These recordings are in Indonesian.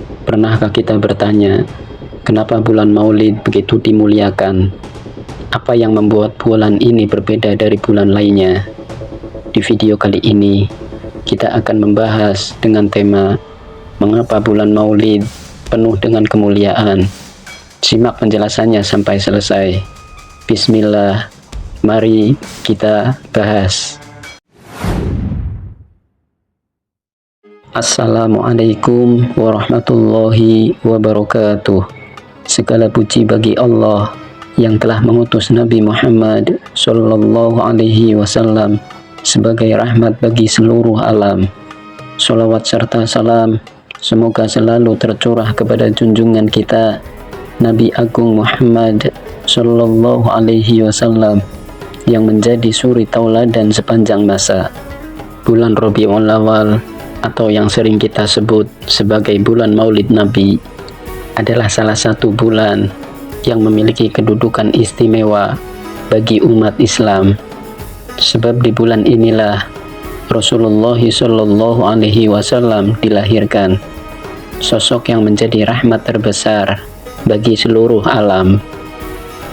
Pernahkah kita bertanya, kenapa bulan Maulid begitu dimuliakan? Apa yang membuat bulan ini berbeda dari bulan lainnya? Di video kali ini, kita akan membahas dengan tema mengapa bulan Maulid penuh dengan kemuliaan. Simak penjelasannya sampai selesai. Bismillah, mari kita bahas. Assalamualaikum warahmatullahi wabarakatuh. Segala puji bagi Allah yang telah mengutus Nabi Muhammad Sallallahu Alaihi Wasallam sebagai rahmat bagi seluruh alam. Salawat serta salam semoga selalu tercurah kepada junjungan kita Nabi Agung Muhammad Sallallahu Alaihi Wasallam yang menjadi suri tauladan sepanjang masa. Bulan Rabiul Awal atau yang sering kita sebut sebagai bulan Maulid Nabi adalah salah satu bulan yang memiliki kedudukan istimewa bagi umat Islam, sebab di bulan inilah Rasulullah Shallallahu Alaihi Wasallam dilahirkan, sosok yang menjadi rahmat terbesar bagi seluruh alam.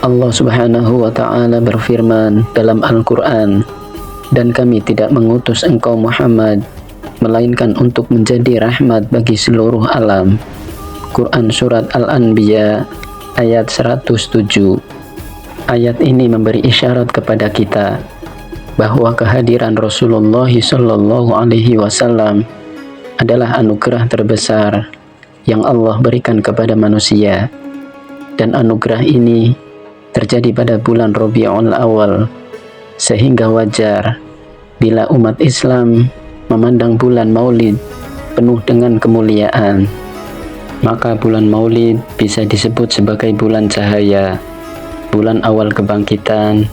Allah Subhanahu wa Ta'ala berfirman dalam Al-Quran, "Dan kami tidak mengutus engkau Muhammad melainkan untuk menjadi rahmat bagi seluruh alam." Quran Surat Al-Anbiya ayat 107. Ayat ini memberi isyarat kepada kita bahwa kehadiran Rasulullah Shallallahu Alaihi Wasallam adalah anugerah terbesar yang Allah berikan kepada manusia, dan anugerah ini terjadi pada bulan Rabiul Awal, sehingga wajar bila umat Islam memandang bulan Maulid penuh dengan kemuliaan. Maka bulan Maulid bisa disebut sebagai bulan cahaya, bulan awal kebangkitan,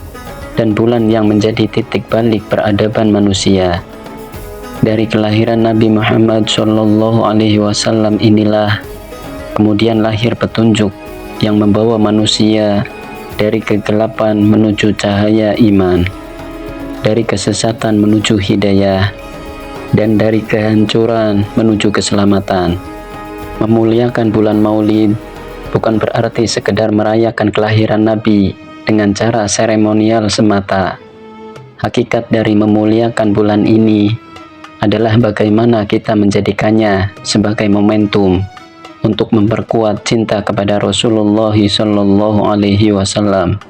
dan bulan yang menjadi titik balik peradaban manusia. Dari kelahiran Nabi Muhammad Shallallahu Alaihi Wasallam inilah kemudian lahir petunjuk yang membawa manusia dari kegelapan menuju cahaya iman, dari kesesatan menuju hidayah, dan dari kehancuran menuju keselamatan. Memuliakan bulan Maulid bukan berarti sekedar merayakan kelahiran Nabi dengan cara seremonial semata. Hakikat dari memuliakan bulan ini adalah bagaimana kita menjadikannya sebagai momentum untuk memperkuat cinta kepada Rasulullah Shallallahu Alaihi Wasallam.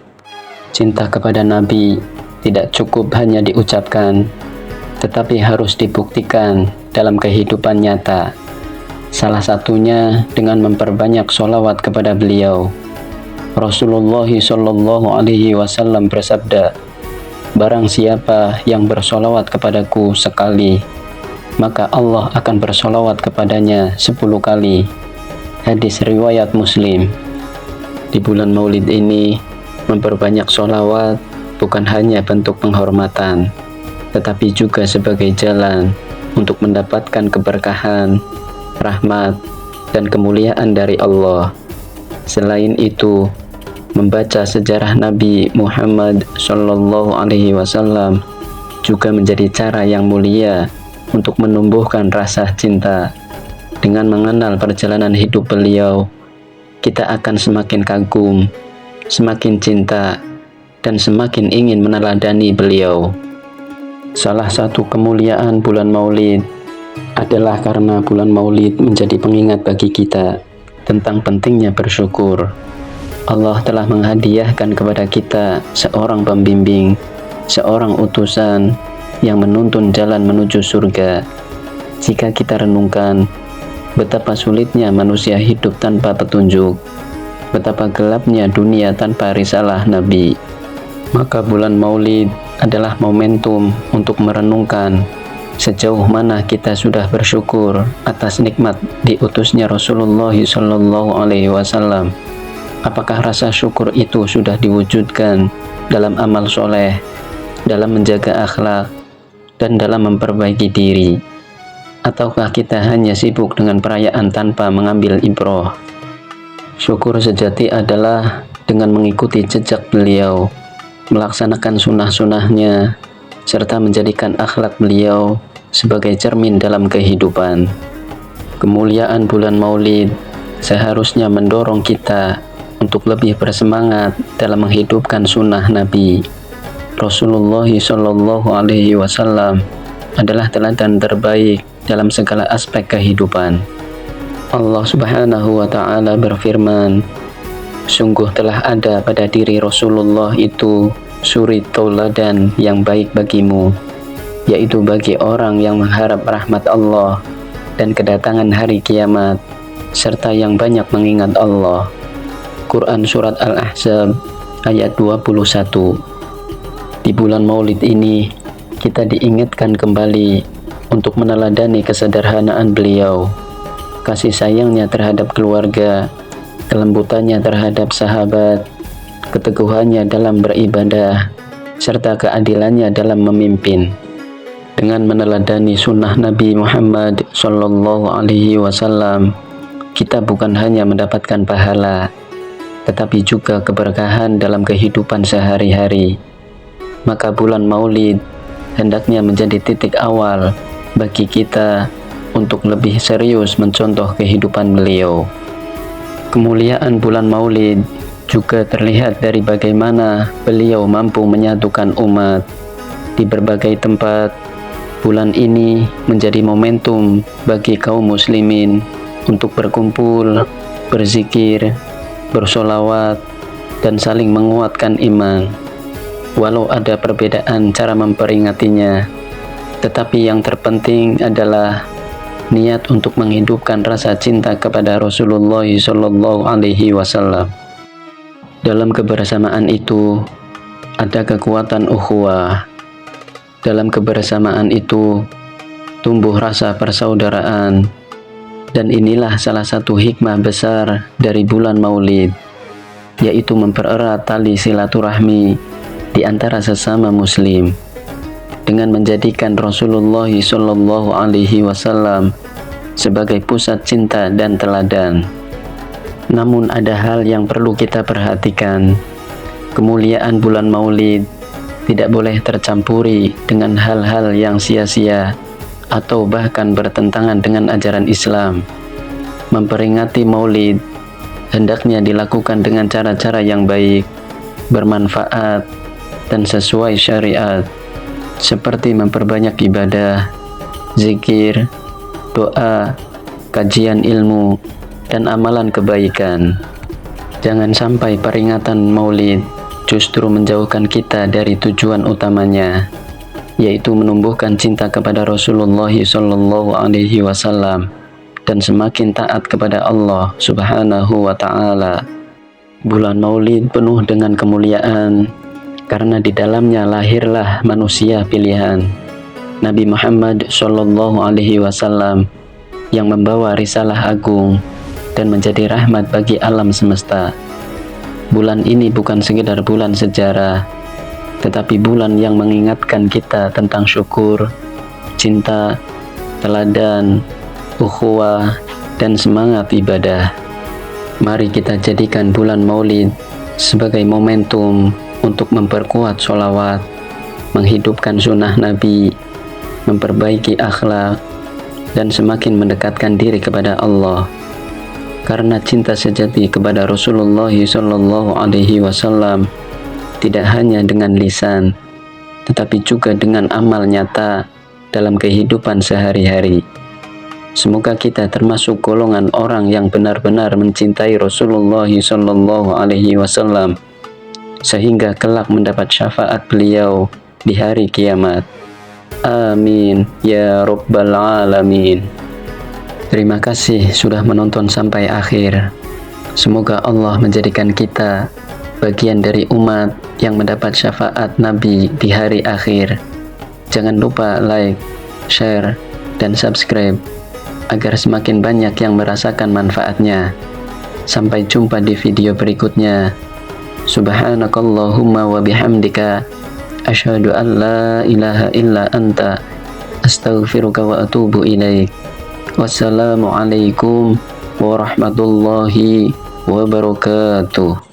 Cinta kepada Nabi tidak cukup hanya diucapkan, tetapi harus dibuktikan dalam kehidupan nyata. Salah satunya dengan memperbanyak sholawat kepada beliau. Rasulullah Shallallahu Alaihi Wasallam bersabda, "Barang siapa yang bersolawat kepadaku sekali, maka Allah akan bersolawat kepadanya 10 kali." Hadis riwayat Muslim. Di bulan Maulid ini, memperbanyak sholawat bukan hanya bentuk penghormatan, tetapi juga sebagai jalan untuk mendapatkan keberkahan, rahmat, dan kemuliaan dari Allah. Selain itu, membaca sejarah Nabi Muhammad Shallallahu Alaihi Wasallam juga menjadi cara yang mulia untuk menumbuhkan rasa cinta. Dengan mengenal perjalanan hidup beliau, kita akan semakin kagum, semakin cinta, dan semakin ingin meneladani beliau. Salah satu kemuliaan bulan Maulid adalah karena bulan Maulid menjadi pengingat bagi kita tentang pentingnya bersyukur. Allah telah menghadiahkan kepada kita seorang pembimbing, seorang utusan yang menuntun jalan menuju surga. Jika kita renungkan betapa sulitnya manusia hidup tanpa petunjuk, betapa gelapnya dunia tanpa risalah Nabi, maka bulan Maulid adalah momentum untuk merenungkan sejauh mana kita sudah bersyukur atas nikmat diutusnya Rasulullah Shallallahu Alaihi Wasallam. Apakah rasa syukur itu sudah diwujudkan dalam amal soleh, dalam menjaga akhlak, dan dalam memperbaiki diri? Ataukah kita hanya sibuk dengan perayaan tanpa mengambil ibroh? Syukur sejati adalah dengan mengikuti jejak beliau, melaksanakan sunnah-sunnahnya, serta menjadikan akhlak beliau sebagai cermin dalam kehidupan. Kemuliaan bulan Maulid seharusnya mendorong kita untuk lebih bersemangat dalam menghidupkan sunnah Nabi. Rasulullah Shallallahu Alaihi Wasallam adalah teladan terbaik dalam segala aspek kehidupan. Allah Subhanahu wa Ta'ala berfirman, sungguh telah ada pada diri Rasulullah itu suri tauladan yang baik bagimu, yaitu bagi orang yang mengharap rahmat Allah dan kedatangan hari kiamat, serta yang banyak mengingat Allah. Quran Surat Al-Ahzab ayat 21. Di bulan Maulid ini, kita diingatkan kembali untuk meneladani kesederhanaan beliau, kasih sayangnya terhadap keluarga, kelembutannya terhadap sahabat, keteguhannya dalam beribadah, serta keadilannya dalam memimpin. Dengan meneladani sunnah Nabi Muhammad Sallallahu Alaihi Wasallam, kita bukan hanya mendapatkan pahala, tetapi juga keberkahan dalam kehidupan sehari-hari. Maka bulan Maulid hendaknya menjadi titik awal bagi kita untuk lebih serius mencontoh kehidupan beliau. Kemuliaan bulan Maulid juga terlihat dari bagaimana beliau mampu menyatukan umat di berbagai tempat. Bulan ini menjadi momentum bagi kaum muslimin untuk berkumpul, berzikir, bersolawat, dan saling menguatkan iman. Walau ada perbedaan cara memperingatinya, tetapi yang terpenting adalah niat untuk menghidupkan rasa cinta kepada Rasulullah Shallallahu Alaihi Wasallam. Dalam kebersamaan itu ada kekuatan ukhuwah. Dalam kebersamaan itu tumbuh rasa persaudaraan, dan inilah salah satu hikmah besar dari bulan Maulid, yaitu mempererat tali silaturahmi di antara sesama muslim dengan menjadikan Rasulullah Shallallahu Alaihi Wasallam sebagai pusat cinta dan teladan. Namun ada hal yang perlu kita perhatikan. Kemuliaan bulan Maulid tidak boleh tercampuri dengan hal-hal yang sia-sia atau bahkan bertentangan dengan ajaran Islam. Memperingati Maulid hendaknya dilakukan dengan cara-cara yang baik, bermanfaat, dan sesuai syariat, seperti memperbanyak ibadah, zikir, doa, kajian ilmu, dan amalan kebaikan. Jangan sampai peringatan Maulid justru menjauhkan kita dari tujuan utamanya, yaitu menumbuhkan cinta kepada Rasulullah Shallallahu Alaihi Wasallam dan semakin taat kepada Allah Subhanahu wa Ta'ala. Bulan Maulid penuh dengan kemuliaan karena di dalamnya lahirlah manusia pilihan, Nabi Muhammad Shallallahu Alaihi Wasallam, yang membawa risalah agung dan menjadi rahmat bagi alam semesta. Bulan ini bukan sekedar bulan sejarah, tetapi bulan yang mengingatkan kita tentang syukur, cinta, teladan, ukhuwah, dan semangat ibadah. Mari kita jadikan bulan Maulid sebagai momentum untuk memperkuat sholawat, menghidupkan sunnah Nabi, memperbaiki akhlak, dan semakin mendekatkan diri kepada Allah. Karena cinta sejati kepada Rasulullah Shallallahu Alaihi Wasallam tidak hanya dengan lisan, tetapi juga dengan amal nyata dalam kehidupan sehari-hari. Semoga kita termasuk golongan orang yang benar-benar mencintai Rasulullah Shallallahu Alaihi Wasallam, sehingga kelak mendapat syafaat beliau di hari kiamat. Amin ya Rabbal Alamin. Terima kasih sudah menonton sampai akhir. Semoga Allah menjadikan kita bagian dari umat yang mendapat syafaat Nabi di hari akhir. Jangan lupa like, share, dan subscribe agar semakin banyak yang merasakan manfaatnya. Sampai jumpa di video berikutnya. Subhanakallahumma wa bihamdika asyhadu an la ilaha illa anta astaghfiruka wa atubu ilaik. Wassalamualaikum warahmatullahi wabarakatuh.